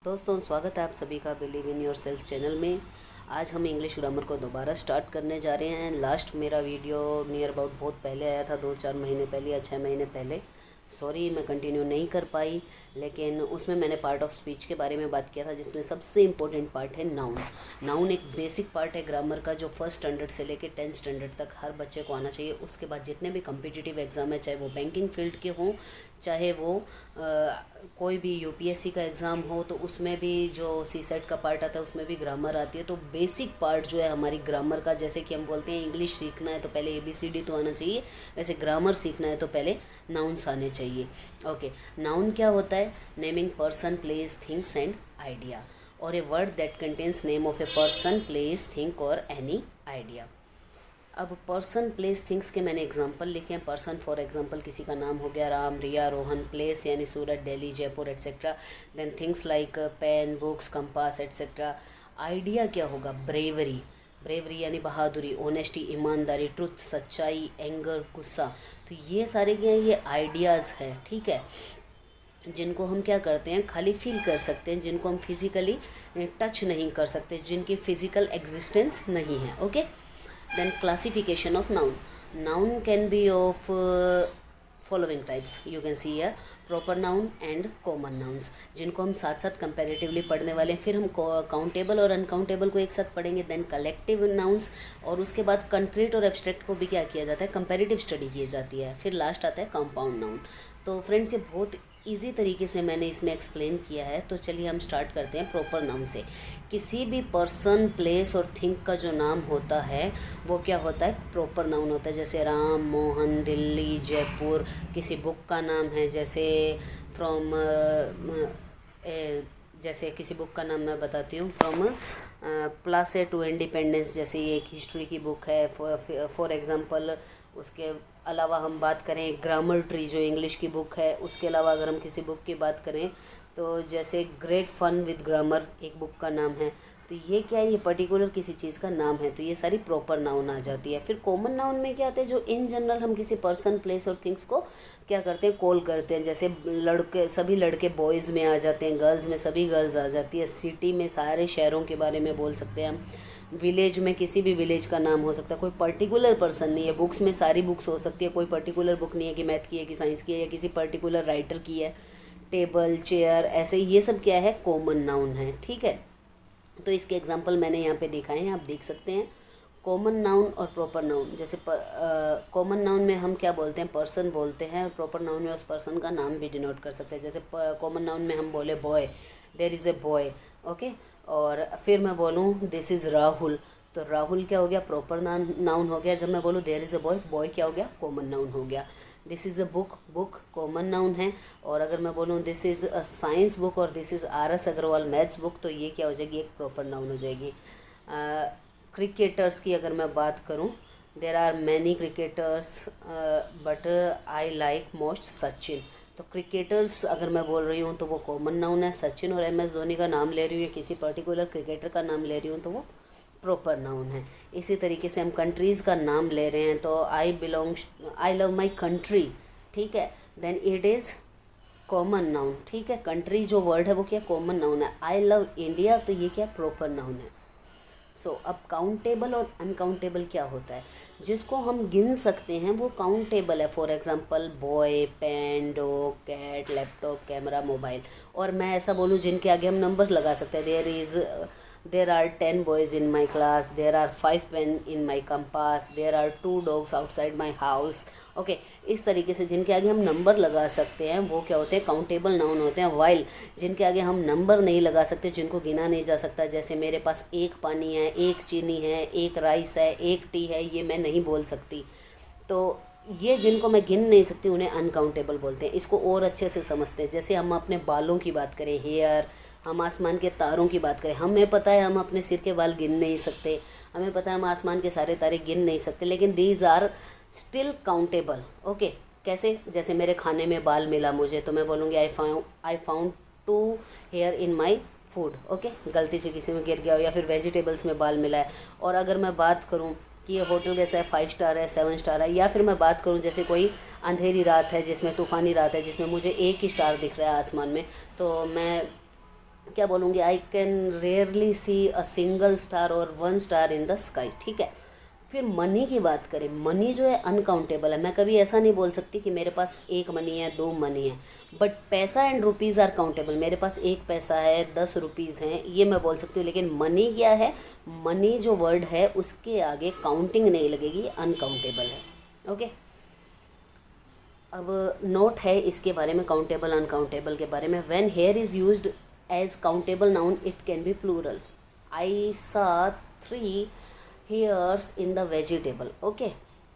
दोस्तों, स्वागत है आप सभी का believe in your self channel में। आज हम इंग्लिश ग्रामर को दोबारा स्टार्ट करने जा रहे हैं। लास्ट मेरा वीडियो नियर अबाउट बहुत पहले आया था, 2-4 महीने पहले या 6 महीने पहले। सॉरी मैं कंटिन्यू नहीं कर पाई, लेकिन उसमें मैंने पार्ट ऑफ स्पीच के बारे में बात किया था, जिसमें सबसे इम्पोर्टेंट पार्ट है नाउन। नाउन एक बेसिक पार्ट है ग्रामर का, जो फर्स्ट स्टैंडर्ड से लेकर 10th स्टैंडर्ड तक हर बच्चे को आना चाहिए। उसके बाद जितने भी कम्पिटिटिव एग्ज़ाम है, चाहे वो बैंकिंग फील्ड के हों, चाहे वो कोई भी यूपीएससी का एग्ज़ाम हो, तो उसमें भी जो सीसेट का पार्ट आता है उसमें भी ग्रामर आती है। तो बेसिक पार्ट जो है हमारी ग्रामर का, जैसे कि हम बोलते हैं इंग्लिश सीखना है तो पहले ABCD तो आना चाहिए, वैसे ग्रामर सीखना है तो पहले नाउन्स आने चाहिए। ओके, नाउन क्या होता है? Naming person, place, things and idea, और a word that contains name of a person, place, thing और एनी आइडिया। अब पर्सन, प्लेस, थिंग्स के मैंने एग्जांपल लिखे हैं। पर्सन फॉर एग्जांपल किसी का नाम हो गया राम, रिया, रोहन। प्लेस यानी Surat, Delhi, Jaipur etcetera. Then things like pen, books, compass etcetera. Idea क्या होगा? ब्रेवरी, ब्रेवरी यानी बहादुरी, ऑनेस्टी, ईमानदारी, ट्रुथ, सच्चाई, एंगर, गुस्सा। तो ये सारे क्या हैं? ये आइडियाज़ हैं, ठीक है, जिनको हम क्या करते हैं, खाली फील कर सकते हैं, जिनको हम फिज़िकली टच नहीं कर सकते, जिनकी फ़िज़िकल एग्जिस्टेंस नहीं है। Okay, then classification of noun. Noun can be of following types, you can see here: proper noun and common nouns, जिनको हम साथ साथ कंपैरेटिवली पढ़ने वाले हैं। फिर हम काउंटेबल और अनकाउंटेबल को एक साथ पढ़ेंगे। देन कलेक्टिव नाउन्स, और उसके बाद कंक्रीट और एब्स्ट्रैक्ट को भी क्या किया जाता है? कंपैरेटिव स्टडी की जाती है। फिर लास्ट आता है कंपाउंड नाउन। तो फ्रेंड्स, ये बहुत इजी तरीके से मैंने इसमें एक्सप्लेन किया है। तो चलिए हम स्टार्ट करते हैं प्रॉपर नाउन से। किसी भी पर्सन, प्लेस और थिंग का जो नाम होता है वो क्या होता है? प्रॉपर नाउन होता है। जैसे राम, मोहन, दिल्ली, जयपुर। किसी बुक का नाम है, जैसे फ्रॉम जैसे किसी बुक का नाम मैं बताती हूँ, फ्रॉम प्लासे टू इंडिपेंडेंस, जैसे ये एक हिस्ट्री की बुक है फॉर एग्ज़ाम्पल। उसके अलावा हम बात करें ग्रामर ट्री, जो इंग्लिश की बुक है, उसके अलावा अगर हम किसी बुक की बात करें तो जैसे ग्रेट फन विद ग्रामर एक बुक का नाम है। तो ये क्या है? ये पर्टिकुलर किसी चीज़ का नाम है। तो ये सारी प्रॉपर नाउन आ जाती है। फिर कॉमन नाउन में क्या आते हैं? जो इन जनरल हम किसी पर्सन, प्लेस और थिंग्स को क्या करते हैं? कॉल करते हैं। जैसे लड़के, सभी लड़के बॉयज़ में आ जाते हैं, गर्ल्स में सभी गर्ल्स आ जाती है। सिटी में सारे शहरों के बारे में बोल सकते हैं हम। विलेज में किसी भी विलेज का नाम हो सकता है। कोई पर्टिकुलर पर्सन नहीं है। बुक्स में सारी बुक्स हो सकती है, कोई पर्टिकुलर बुक नहीं है कि मैथ की है कि साइंस की है या किसी पर्टिकुलर राइटर की है। टेबल, चेयर, ऐसे ये सब क्या है? कॉमन नाउन है, ठीक है। तो इसके एग्जांपल मैंने यहाँ पे दिखाए हैं, आप देख सकते हैं। कॉमन नाउन और प्रॉपर नाउन, जैसे कॉमन नाउन में हम क्या बोलते हैं? पर्सन बोलते हैं। और प्रॉपर नाउन में उस पर्सन का नाम भी डिनोट कर सकते हैं। जैसे कॉमन नाउन में हम बोले boy, there is a boy, okay. और फिर मैं बोलूँ दिस इज़ राहुल, तो राहुल क्या हो गया? प्रॉपर नाउन हो गया। जब मैं बोलूँ there is a boy, boy क्या हो गया? कॉमन नाउन हो गया। This is a book, book common noun है। और अगर मैं बोलूँ this is a science book और this is RS Agrawal maths book, तो ये क्या हो जाएगी? एक प्रॉपर नाउन हो जाएगी। क्रिकेटर्स की अगर मैं बात करूँ, there are many cricketers but I like most Sachin, तो क्रिकेटर्स अगर मैं बोल रही हूँ तो वो कॉमन नाउन है। सचिन और MS धोनी का नाम ले रही हूँ या किसी पर्टिकुलर क्रिकेटर का नाम ले रही हूँ तो वो प्रॉपर नाउन है। इसी तरीके से हम कंट्रीज़ का नाम ले रहे हैं तो आई लव माई कंट्री, ठीक है, then it is common noun, ठीक है। कंट्री जो वर्ड है वो क्या? कॉमन नाउन है। आई लव इंडिया, तो ये क्या? प्रॉपर नाउन है। अब काउंटेबल और अनकाउंटेबल क्या होता है? जिसको हम गिन सकते हैं वो काउंटेबल है। For example boy, pen, dog, cat, laptop, camera, mobile. और मैं ऐसा बोलूँ जिनके आगे हम नंबर लगा सकते हैं, there are 10 boys in my class, there are 5 pen in my compass, there are 2 dogs outside my house, okay. इस तरीके से जिनके आगे हम नंबर लगा सकते हैं वो क्या होते हैं? काउंटेबल नाउन होते हैं। वाइल जिनके आगे हम नंबर नहीं लगा सकते, जिनको गिना नहीं जा सकता, जैसे मेरे पास एक पानी है, एक चीनी है, एक राइस है, एक टी है, ये मैं नहीं बोल सकती। तो ये जिनको मैं गिन नहीं सकती उन्हें अनकाउंटेबल बोलते हैं। इसको और अच्छे से समझते हैं। जैसे हम अपने बालों की बात करें, हेयर, हम आसमान के तारों की बात करें, हमें पता है हम अपने सिर के बाल गिन नहीं सकते, हमें पता है हम आसमान के सारे तारे गिन नहीं सकते, लेकिन these are still countable, okay. कैसे? जैसे मेरे खाने में बाल मिला मुझे, तो मैं बोलूँगी I found 2 here in my food, okay. गलती से किसी में गिर गया हो, या फिर वेजिटेबल्स में बाल मिला है। और अगर मैं बात करूँ कि ये होटल कैसा है, 5 स्टार है, 7 स्टार है, या फिर मैं बात करूँ जैसे कोई अंधेरी रात है जिसमें तूफ़ानी रात है जिसमें मुझे 1 ही स्टार दिख रहा है आसमान में, तो मैं क्या बोलूँगी, I can rarely see a single star और one star in the sky, ठीक है। फिर मनी की बात करें, मनी जो है अनकाउंटेबल है। मैं कभी ऐसा नहीं बोल सकती कि मेरे पास एक मनी है, दो मनी है, बट पैसा एंड रुपीज़ आर काउंटेबल। मेरे पास एक पैसा है, 10 रुपीज़ हैं, ये मैं बोल सकती हूँ। लेकिन मनी क्या है, मनी जो वर्ड है उसके आगे काउंटिंग नहीं लगेगी, अनकाउंटेबल है। ओके, अब नोट है इसके बारे में, काउंटेबल अनकाउंटेबल के बारे में। When hair is used as countable noun it can be plural. I saw 3 hairs in the vegetable. Okay,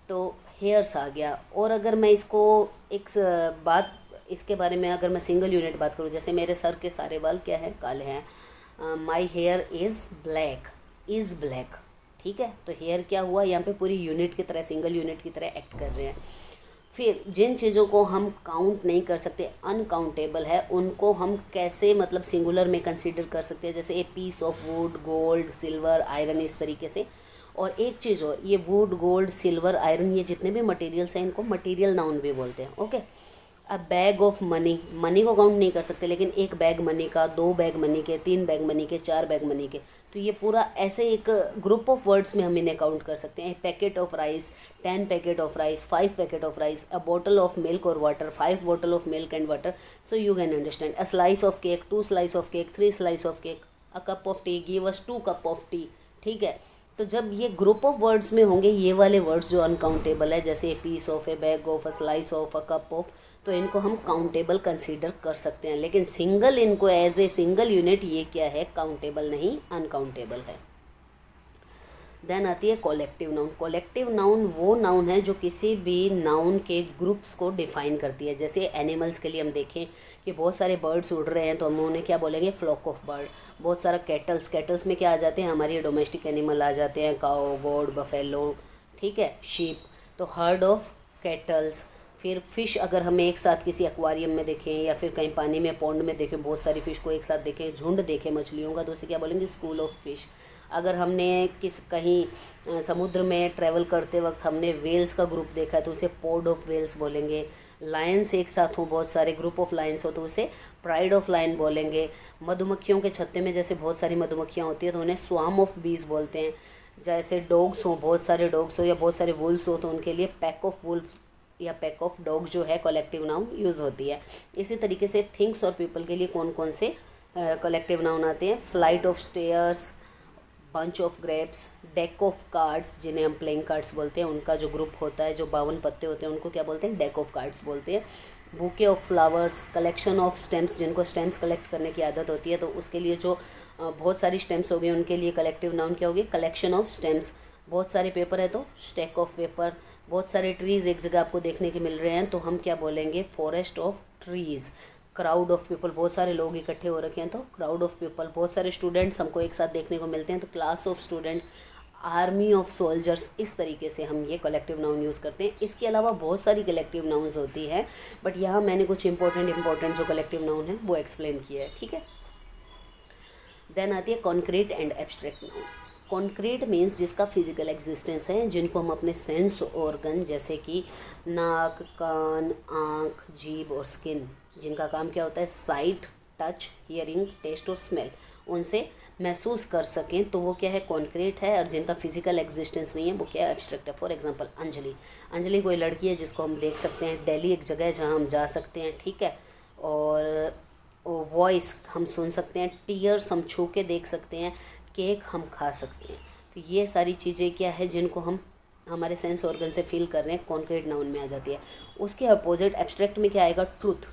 तो हेयर्स आ गया। और अगर मैं इसको एक बात इसके बारे में, अगर मैं सिंगल यूनिट बात करूँ, जैसे मेरे सर के सारे बाल क्या हैं, काले हैं। My here is black, is black, ठीक है। तो हेयर क्या हुआ, यहाँ पे पूरी यूनिट की तरह, सिंगल यूनिट की तरह एक्ट कर रहे हैं। फिर जिन चीज़ों को हम काउंट नहीं कर सकते, अनकाउंटेबल है, उनको हम कैसे मतलब सिंगुलर में कंसीडर कर सकते हैं, जैसे a piece of wood, gold, silver, iron, इस तरीके से। और एक चीज़ और, ये वुड, गोल्ड, सिल्वर, आयरन, ये जितने भी मटेरियल्स हैं इनको मटेरियल नाउन भी बोलते हैं। ओके, अब बैग ऑफ मनी, मनी को काउंट नहीं कर सकते, लेकिन एक बैग मनी का, 2 बैग मनी के, 3 बैग मनी के, 4 बैग मनी के, तो ये पूरा ऐसे एक ग्रुप ऑफ वर्ड्स में हम इन्हें काउंट कर सकते हैं। Packet of rice, 10 packet of rice, 5 packet of rice, a bottle of milk और water, 5 bottle of milk and water. So you can understand. A slice of cake, 2 slice of cake, 3 slice of cake, a cup of tea, give us 2 cup of tea, ठीक है। तो जब ये group of words में होंगे, ये वाले words जो अनकाउंटेबल है, जैसे a piece of, a bag of, a slice of, a cup of, तो इनको हम काउंटेबल कंसीडर कर सकते हैं। लेकिन सिंगल, इनको एज ए सिंगल यूनिट, ये क्या है, काउंटेबल नहीं, अनकाउंटेबल है। देन आती है कॉलेक्टिव नाउन। कॉलेक्टिव नाउन वो नाउन है जो किसी भी नाउन के ग्रुप्स को डिफाइन करती है। जैसे एनिमल्स के लिए हम देखें कि बहुत सारे बर्ड्स उड़ रहे हैं, तो हम उन्हें क्या बोलेंगे, फ्लॉक ऑफ बर्ड। बहुत सारा कैटल्स, कैटल्स में क्या आ जाते हैं, हमारे डोमेस्टिक एनिमल आ जाते हैं, काओ, गोड, बफेलो, ठीक है, शीप, तो हर्ड ऑफ कैटल्स। फिर फिश, अगर हमें एक साथ किसी एक्वारियम में देखें या फिर कहीं पानी में, पॉन्ड में देखें, बहुत सारी फिश को एक साथ देखें, झुंड देखें मछलियों का, तो उसे क्या बोलेंगे, स्कूल ऑफ फिश। अगर हमने कहीं समुद्र में ट्रैवल करते वक्त हमने वेल्स का ग्रुप देखा है, तो उसे पोड ऑफ वेल्स बोलेंगे। लायंस एक साथ हों, बहुत सारे ग्रुप ऑफ लायंस हो, तो उसे प्राइड ऑफ लायन बोलेंगे। मधुमक्खियों के छत्ते में जैसे बहुत सारी मधुमक्खियाँ होती हैं, तो उन्हें स्वार्म ऑफ बीज बोलते हैं। जैसे डॉग्स हों, बहुत सारे डॉग्स हो या बहुत सारे वुल्स हो, तो उनके लिए पैक ऑफ वुल्फ या पैक ऑफ डॉग जो है कलेक्टिव नाउन यूज़ होती है। इसी तरीके से थिंग्स और पीपल के लिए कौन कौन से कलेक्टिव नाउन आते हैं, flight of stairs, bunch of grapes, deck of cards, जिन्हें हम प्लेइंग कार्ड्स बोलते हैं, उनका जो ग्रुप होता है, जो 52 पत्ते होते हैं, उनको क्या बोलते हैं, डेक ऑफ कार्ड्स बोलते हैं। Bouquet of flowers, collection of stems, जिनको स्टेम्स कलेक्ट करने की आदत होती है, तो उसके लिए जो बहुत सारी स्टेम्स हो गई, उनके लिए कलेक्टिव नाउन क्या होगी, कलेक्शन ऑफ स्टेम्स। बहुत सारे पेपर है तो स्टैक ऑफ पेपर। बहुत सारे ट्रीज़ एक जगह आपको देखने के मिल रहे हैं, तो हम क्या बोलेंगे, forest of trees. Crowd of people, बहुत सारे लोग इकट्ठे हो रखे हैं, तो क्राउड ऑफ पीपल। बहुत सारे स्टूडेंट्स हमको एक साथ देखने को मिलते हैं, तो class of student. Army of soldiers, इस तरीके से हम ये कलेक्टिव नाउन यूज़ करते हैं। इसके अलावा बहुत सारी कलेक्टिव नाउन्स होती है, बट यहाँ मैंने कुछ इंपॉर्टेंट जो कलेक्टिव नाउन है वो एक्सप्लेन किया है, ठीक है। देन आती है concrete and abstract noun. Concrete means जिसका फिजिकल एग्जिस्टेंस है, जिनको हम अपने सेंस ऑर्गन जैसे कि नाक, कान, आँख, जीभ और स्किन, जिनका काम क्या होता है, साइट, टच, हियरिंग, टेस्ट और स्मेल, उनसे महसूस कर सकें, तो वो क्या है, कॉन्क्रीट है। और जिनका फिजिकल एग्जिस्टेंस नहीं है, वो क्या है, एब्स्ट्रैक्ट है। फॉर एग्जांपल अंजलि, अंजलि कोई लड़की है जिसको हम देख सकते हैं, दिल्ली एक जगह है जहाँ हम जा सकते हैं, ठीक है। और वॉइस हम सुन सकते हैं, टीयर्स हम छू के देख सकते हैं, केक हम खा सकते हैं। तो ये सारी चीज़ें क्या है, जिनको हम हमारे सेंस ऑर्गन से फील कर रहे हैं, कॉन्क्रीट नाउन में आ जाती है। उसके अपोजिट एब्स्ट्रैक्ट में क्या आएगा, ट्रूथ।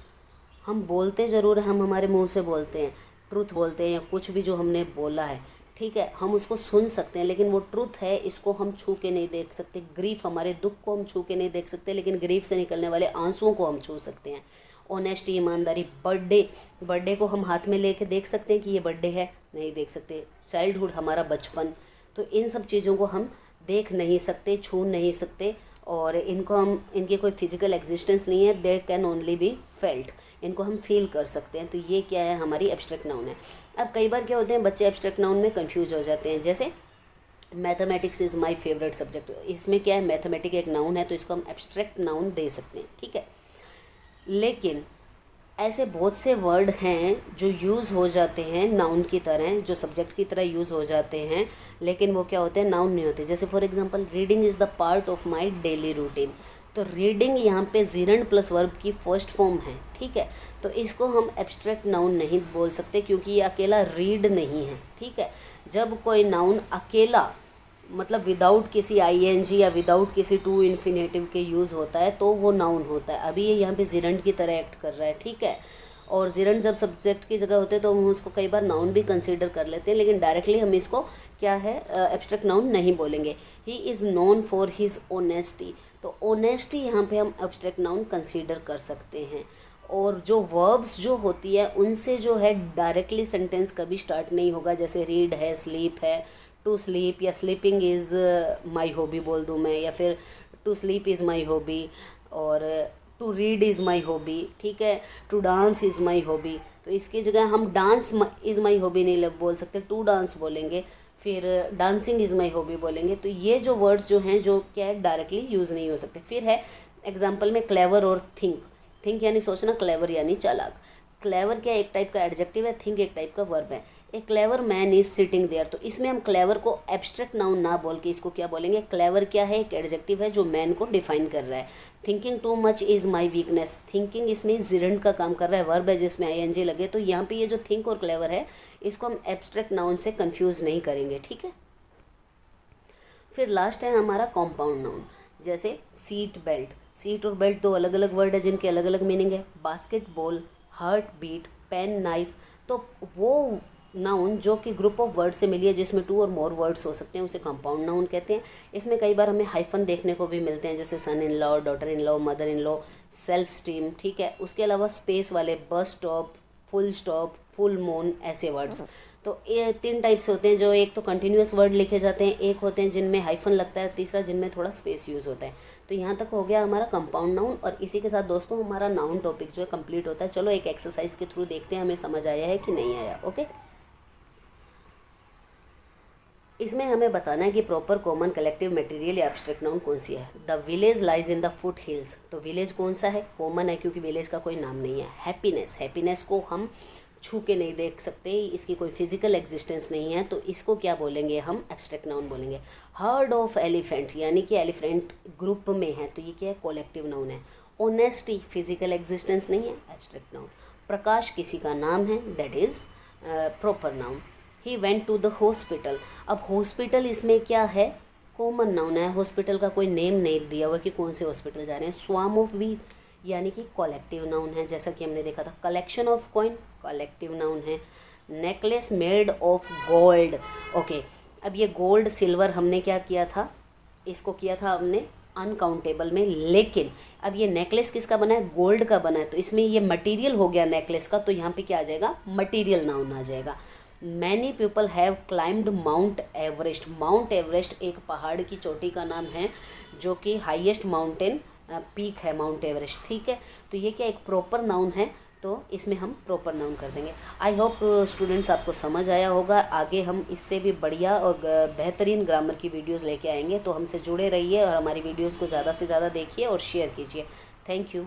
हम बोलते ज़रूर, हम हमारे मुंह से बोलते हैं, ट्रूथ बोलते हैं, या कुछ भी जो हमने बोला है, ठीक है, हम उसको सुन सकते हैं, लेकिन वो ट्रूथ है, इसको हम छू के नहीं देख सकते। ग्रीफ, हमारे दुख को हम छू के नहीं देख सकते, लेकिन ग्रीफ से निकलने वाले आंसुओं को हम छू सकते हैं। ऑनेस्टी, ईमानदारी। बर्थडे को हम हाथ में लेके देख सकते हैं कि ये बर्थडे है, नहीं देख सकते। चाइल्डहुड, हमारा बचपन, तो इन सब चीज़ों को हम देख नहीं सकते, छू नहीं सकते, और इनको हम, इनके कोई फिजिकल एग्जिस्टेंस नहीं है, they can only be felt, इनको हम फील कर सकते हैं। तो ये क्या है, हमारी एब्स्ट्रैक्ट नाउन है। अब कई बार क्या होते हैं, बच्चे एब्स्ट्रैक्ट नाउन में कंफ्यूज हो जाते हैं। जैसे mathematics is my favourite subject, इसमें क्या है, मैथमेटिक्स एक नाउन है, तो इसको हम एब्स्ट्रैक्ट नाउन दे सकते हैं, ठीक है। लेकिन ऐसे बहुत से वर्ड हैं जो यूज़ हो जाते हैं नाउन की तरह, जो सब्जेक्ट की तरह यूज़ हो जाते हैं, लेकिन वो क्या होते हैं, नाउन नहीं होते। जैसे for example, reading is the part of my daily routine. तो रीडिंग यहाँ पे जिरंड प्लस वर्ब की फर्स्ट फॉर्म है, ठीक है। तो इसको हम एब्स्ट्रैक्ट नाउन नहीं बोल सकते क्योंकि ये अकेला रीड नहीं है, ठीक है। जब कोई नाउन अकेला मतलब विदाउट किसी आईएनजी या विदाउट किसी टू इन्फिनेटिव के यूज़ होता है तो वो नाउन होता है। अभी ये यहाँ पे जिरंड की तरह एक्ट कर रहा है, ठीक है। और जिरंड जब सब्जेक्ट की जगह होते हैं तो हम उसको कई बार नाउन भी कंसीडर कर लेते हैं, लेकिन डायरेक्टली हम इसको क्या है, एब्स्ट्रैक्ट नाउन नहीं बोलेंगे। He is known for his honesty, तो ऑनेस्टी यहाँ पे हम एब्स्ट्रैक्ट नाउन कंसीडर कर सकते हैं। और जो वर्ब्स जो होती है उनसे जो है डायरेक्टली सेंटेंस कभी स्टार्ट नहीं होगा। जैसे रीड है, स्लीप है, टू स्लीप, या स्लीपिंग इज़ माई हॉबी बोल दूँ मैं, या फिर to sleep is my hobby, और to read is my hobby, ठीक है। To dance is my hobby, तो इसकी जगह हम डांस इज़ माई हॉबी नहीं बोल सकते, टू डांस बोलेंगे। फिर डांसिंग इज़ माई हॉबी बोलेंगे। तो ये जो वर्ड्स जो हैं जो क्या है डायरेक्टली यूज़ नहीं हो सकते। फिर है एग्जाम्पल में क्लेवर और थिंक। थिंक यानी सोचना, क्लेवर यानी चालाक। क्लेवर क्या एक टाइप का एडजेक्टिव है, थिंक एक टाइप का वर्ब है। A clever man is sitting there, तो इसमें हम क्लेवर को एब्स्ट्रैक्ट नाउन ना बोल के इसको क्या बोलेंगे, क्लेवर क्या है, एक एडजेक्टिव है जो मैन को डिफाइन कर रहा है। Thinking too much is my weakness, thinking इसमें जिरंड का काम कर रहा है, वर्ब है जिसमें आईएनजी लगे। तो यहाँ पे ये जो थिंक और क्लेवर है इसको हम एब्स्ट्रैक्ट नाउन से कन्फ्यूज़ नहीं करेंगे, ठीक है। फिर लास्ट है हमारा कॉम्पाउंड नाउन, जैसे सीट बेल्ट। सीट और बेल्ट दो अलग अलग वर्ड है जिनके अलग अलग मीनिंग है। Basketball, heart beat, pen, knife, तो वो नाउन जो कि ग्रुप ऑफ वर्ड से मिली है जिसमें टू और मोर वर्ड्स हो सकते हैं उसे कंपाउंड नाउन कहते हैं। इसमें कई बार हमें हाइफन देखने को भी मिलते हैं, जैसे son in law, daughter in law, mother in law, self esteem, ठीक है। उसके अलावा स्पेस वाले bus stop, full stop, full moon, ऐसे वर्ड्स। तो ये तीन टाइप से होते हैं, जो एक तो कंटिन्यूस वर्ड लिखे जाते हैं, एक होते हैं जिनमें हाइफन लगता है, तीसरा जिनमें थोड़ा स्पेस यूज़ होता है। तो यहाँ तक हो गया हमारा कंपाउंड नाउन, और इसी के साथ दोस्तों हमारा नाउन टॉपिक जो है कंप्लीट होता है। चलो एक एक्सरसाइज के थ्रू देखते हैं हमें समझ आया है कि नहीं आया, ओके। इसमें हमें बताना है कि प्रॉपर कॉमन कलेक्टिव मटेरियल या एब्स्ट्रैक्ट नाउन कौन सी है। The village lies in the foot hills, तो विलेज कौन सा है, कॉमन है क्योंकि विलेज का कोई नाम नहीं है। हैप्पीनेस, हैप्पीनेस को हम छू के नहीं देख सकते, इसकी कोई फिजिकल एग्जिस्टेंस नहीं है, तो इसको क्या बोलेंगे हम, एब्स्ट्रैक्ट नाउन बोलेंगे। हर्ड ऑफ एलिफेंट, यानी कि एलिफेंट ग्रुप में है तो ये क्या है, कलेक्टिव नाउन है। ऑनेस्टी, फिजिकल एग्जिस्टेंस नहीं है, एब्स्ट्रैक्ट नाउन। प्रकाश किसी का नाम है, that is proper noun. He went to the hospital, अब हॉस्पिटल इसमें क्या है, कॉमन नाउन है, हॉस्पिटल का कोई नेम नहीं दिया हुआ कि कौन से हॉस्पिटल जा रहे हैं। स्वार्म ऑफ बी यानी कि कलेक्टिव नाउन है, जैसा कि हमने देखा था। Collection of coin collective noun है। Necklace made of gold, okay. अब ये गोल्ड सिल्वर हमने क्या किया था, इसको किया था हमने अनकाउंटेबल में, लेकिन अब ये नेकलेस किसका बना है, गोल्ड का बना है, तो इसमें ये मटेरियल हो गया नेकलेस का, तो यहाँ पे क्या आ जाएगा, मटेरियल नाउन आ जाएगा। Many people have climbed mount Everest, mount Everest एक पहाड़ की चोटी का नाम है जो कि हाईएस्ट माउंटेन पीक है माउंट एवरेस्ट, ठीक है। तो ये क्या एक प्रॉपर नाउन है, तो इसमें हम प्रॉपर नाउन कर देंगे। आई होप स्टूडेंट्स आपको समझ आया होगा। आगे हम इससे भी बढ़िया और बेहतरीन ग्रामर की वीडियोस लेके आएंगे, तो हमसे जुड़े रहिए और हमारी वीडियोस को ज़्यादा से ज़्यादा देखिए और शेयर कीजिए। Thank you.